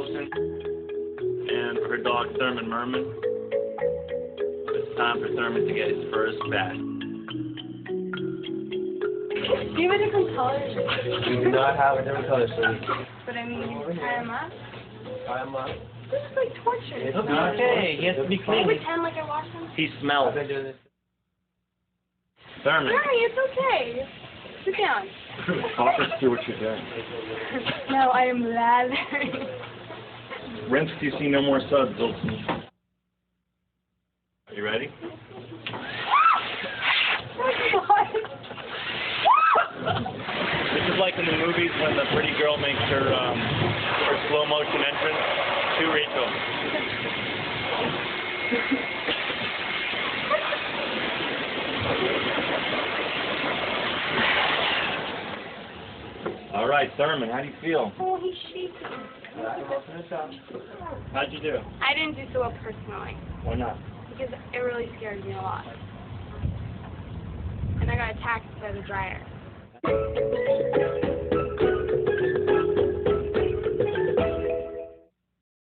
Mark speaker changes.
Speaker 1: Bilson and for her dog Thurman Merman. It's time for Thurman to get his first bath.
Speaker 2: Do you have a different color?
Speaker 3: We do not have a different color, so
Speaker 2: But I mean, you tie him up?
Speaker 3: tie him up.
Speaker 2: This is like torture.
Speaker 3: It's
Speaker 1: not okay. He has to be
Speaker 2: Can
Speaker 1: clean.
Speaker 2: you pretend like I washed him?
Speaker 1: He smells.
Speaker 3: I've been doing this.
Speaker 1: Thurman,
Speaker 2: Sorry, it's okay. Sit down.
Speaker 1: talk us through what you're doing.
Speaker 2: No, I am lathering.
Speaker 1: Rinse till you see no more suds, Bilson. Are you ready? This is like in the movies when the pretty girl makes her slow motion entrance to Rachel. All right, Thurman, how do you feel?
Speaker 2: Oh, he's shaking.
Speaker 1: How'd you do?
Speaker 2: I didn't do so well personally
Speaker 1: Why not?
Speaker 2: because it really scared me a lot. And I got attacked by the dryer.